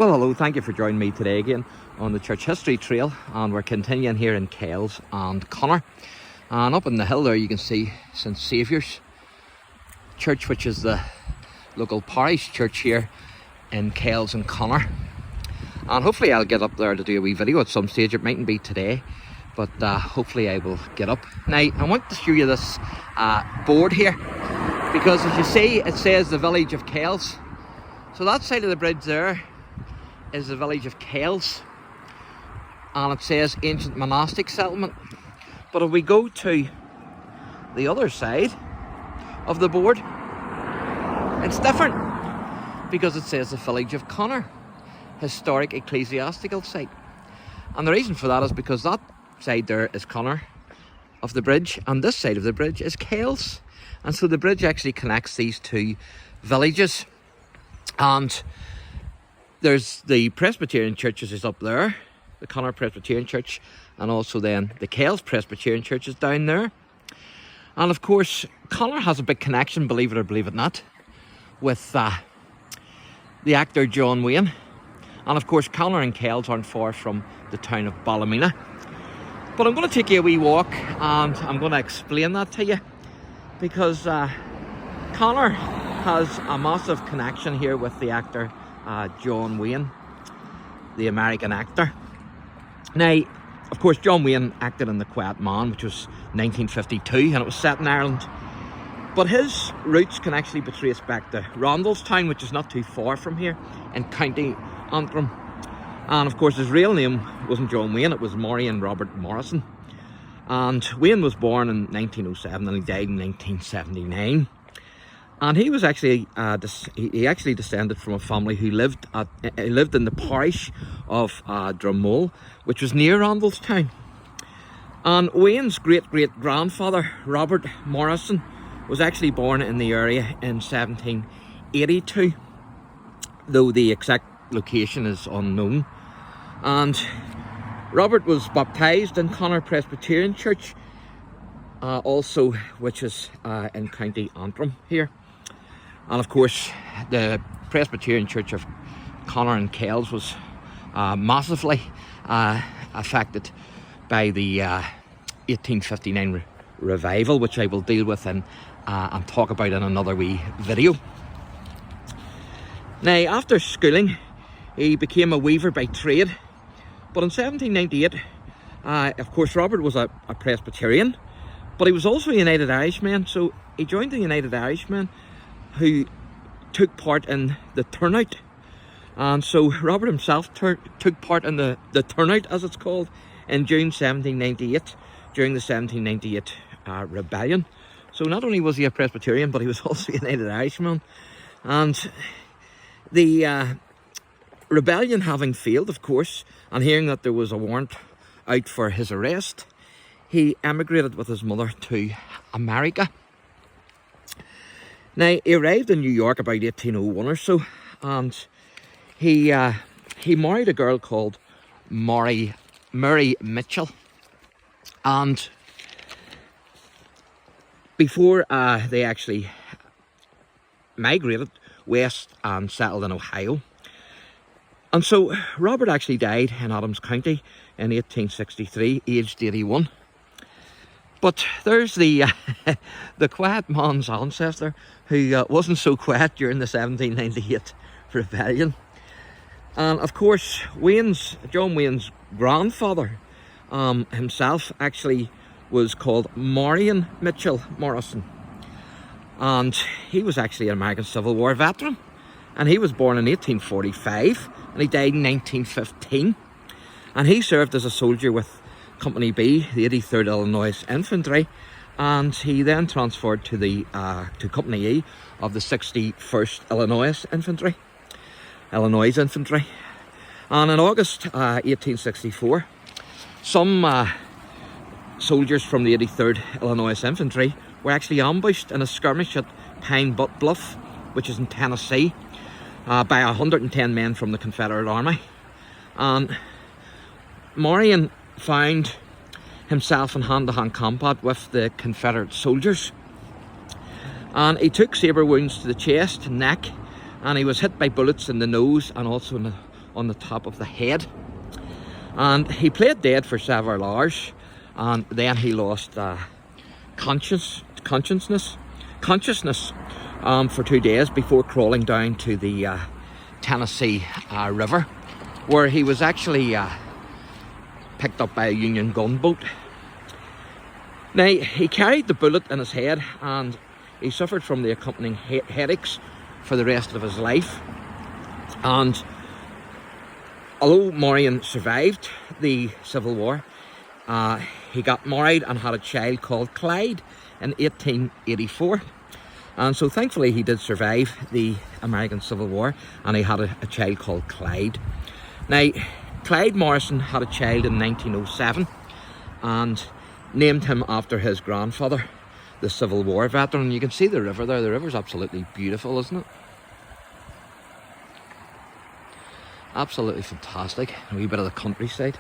Well, hello, thank you for joining me today again on the Church History Trail, and we're continuing here in Kells and Connor. And up on the hill there you can see St Saviour's Church, which is the local parish church here in Kells and Connor. And hopefully I'll get up there to do a wee video at some stage. It mightn't be today, but hopefully I will get up. Now, I want to show you this board here, because as you see, it says the village of Kells. So that side of the bridge there is the village of Kells, and it says ancient monastic settlement. But if we go to the other side of the board, it's different, because it says the village of Connor, historic ecclesiastical site. And the reason for that is because that side there is Connor of the bridge, and this side of the bridge is Kells. And so the bridge actually connects these two villages. And there's the Presbyterian churches is up there, the Connor Presbyterian Church, and also then the Kells Presbyterian Church is down there. And of course, Connor has a big connection, believe it or believe it not, with the actor John Wayne. And of course, Connor and Kells aren't far from the town of Ballymena. But I'm going to take you a wee walk, and I'm going to explain that to you, because Connor has a massive connection here with the actor John Wayne, the American actor. Now, of course, John Wayne acted in The Quiet Man, which was 1952, and it was set in Ireland. But his roots can actually be traced back to Randallstown, which is not too far from here, in County Antrim. And of course, his real name wasn't John Wayne, it was Marion Robert Morrison. And Wayne was born in 1907 and he died in 1979. And he was actually he actually descended from a family who lived in the parish of Drummoll, which was near Randallstown. And Wayne's great-great-grandfather, Robert Morrison, was actually born in the area in 1782, though the exact location is unknown. And Robert was baptised in Connor Presbyterian Church, also, which is in County Antrim here. And of course, the Presbyterian Church of Connor and Kells was massively affected by the 1859 revival, which I will deal with and talk about in another wee video. Now, after schooling, he became a weaver by trade. But in 1798, of course, Robert was a Presbyterian, but he was also a United Irishman. So he joined the United Irishmen, who took part in the turnout. And so Robert himself took part in the turnout, as it's called, in June 1798, during the 1798 rebellion. So not only was he a Presbyterian, but he was also a United Irishman. And the rebellion having failed, of course, and hearing that there was a warrant out for his arrest, he emigrated with his mother to America. Now, he arrived in New York about 1801 or so, and he married a girl called Mary Mitchell. And before they actually migrated west and settled in Ohio. And so Robert actually died in Adams County in 1863, aged 81. But there's the quiet man's ancestor, who wasn't so quiet during the 1798 rebellion. And of course, John Wayne's grandfather himself actually was called Marion Mitchell Morrison. And he was actually an American Civil War veteran. And he was born in 1845 and he died in 1915. And he served as a soldier with Company B, the 83rd Illinois Infantry, and he then transferred to Company E of the 61st Illinois Infantry. And in August 1864, some soldiers from the 83rd Illinois Infantry were actually ambushed in a skirmish at Pine Bluff, which is in Tennessee, by 110 men from the Confederate Army. And Marion found himself in hand-to-hand combat with the Confederate soldiers, and he took sabre wounds to the chest and neck, and he was hit by bullets in the nose and also in the on the top of the head. And he played dead for several hours, and then he lost consciousness for 2 days before crawling down to the Tennessee River, where he was actually picked up by a Union gunboat. Now, he carried the bullet in his head, and he suffered from the accompanying headaches for the rest of his life. And although Marion survived the Civil War, he got married and had a child called Clyde in 1884. And so thankfully he did survive the American Civil War, and he had a child called Clyde. Now, Clyde Morrison had a child in 1907 and named him after his grandfather, the Civil War veteran. You can see the river there. The river's absolutely beautiful, isn't it? Absolutely fantastic. A wee bit of the countryside.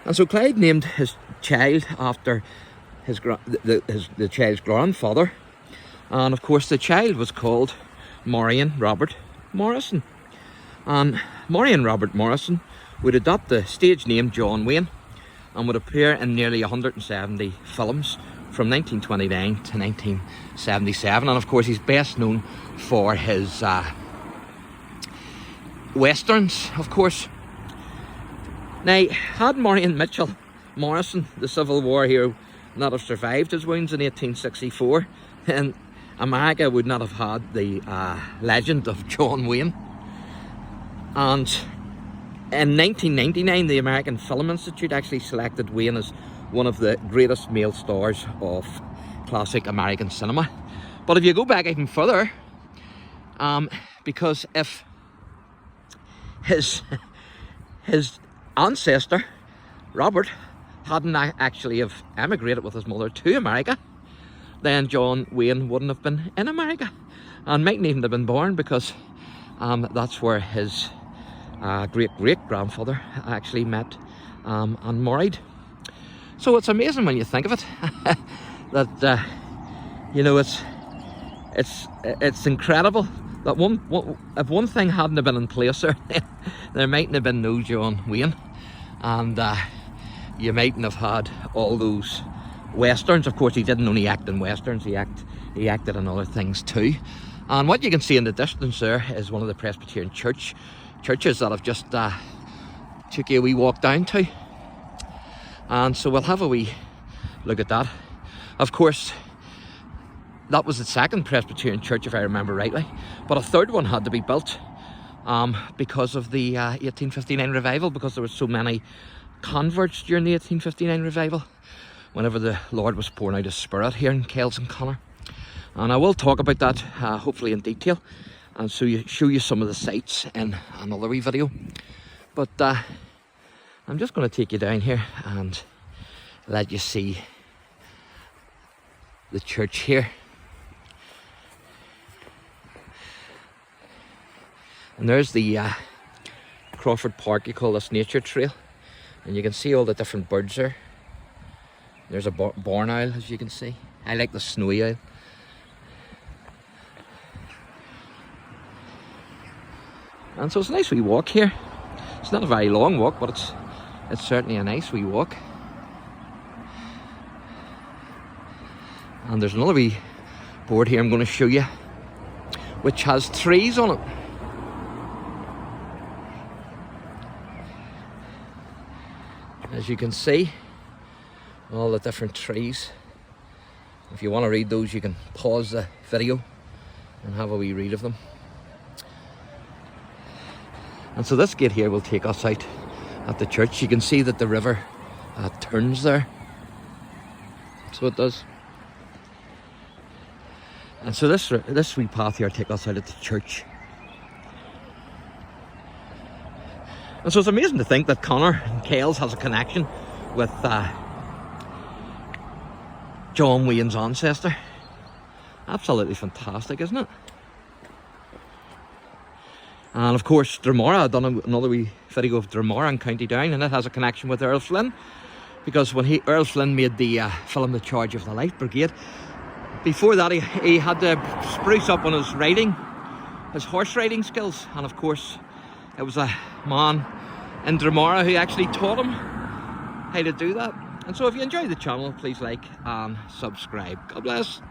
And so Clyde named his child after the child's grandfather. And of course the child was called Marion Robert Morrison. And Marion Robert Morrison would adopt the stage name John Wayne and would appear in nearly 170 films from 1929 to 1977. And of course he's best known for his westerns, of course. Now, had Marion Mitchell Morrison, the Civil War hero, not have survived his wounds in 1864, then America would not have had the legend of John Wayne. And in 1999, the American Film Institute actually selected Wayne as one of the greatest male stars of classic American cinema. But if you go back even further, because if his ancestor, Robert, hadn't actually have emigrated with his mother to America, then John Wayne wouldn't have been in America and mightn't even have been born, because that's where his great-great-grandfather actually met and married. So it's amazing when you think of it that you know, it's incredible that if one thing hadn't have been in place there mightn't have been no John Wayne, and you mightn't have had all those westerns. Of course, he didn't only act in westerns, he acted in other things too. And what you can see in the distance there is one of the Presbyterian churches that I've just took you a wee walk down to. And so we'll have a wee look at that. Of course, that was the second Presbyterian church, if I remember rightly, but a third one had to be built because of the 1859 revival, because there were so many converts during the 1859 revival, whenever the Lord was pouring out his Spirit here in Kells and Connor. And I will talk about that hopefully in detail, and show you some of the sights in another wee video. But I'm just going to take you down here and let you see the church here. And there's the Crawford Park, you call this nature trail, and you can see all the different birds there. There's a barn owl, as you can see. I like the snowy owl. And so it's a nice wee walk here. It's not a very long walk, but it's certainly a nice wee walk. And there's another wee board here I'm going to show you, which has trees on it. As you can see, all the different trees. If you want to read those, you can pause the video and have a wee read of them. And so this gate here will take us out at the church. You can see that the river turns there. So it does. And so this wee path here will take us out at the church. And so it's amazing to think that Connor and Kells has a connection with John Wayne's ancestor. Absolutely fantastic, isn't it? And of course, Dromora, I've done another wee video of Dromora in County Down, and it has a connection with Earl Flynn, because when Earl Flynn made the film The Charge of the Light Brigade, before that he had to spruce up on his riding, his horse riding skills, and of course it was a man in Dromara who actually taught him how to do that. And so if you enjoy the channel, please like and subscribe. God bless.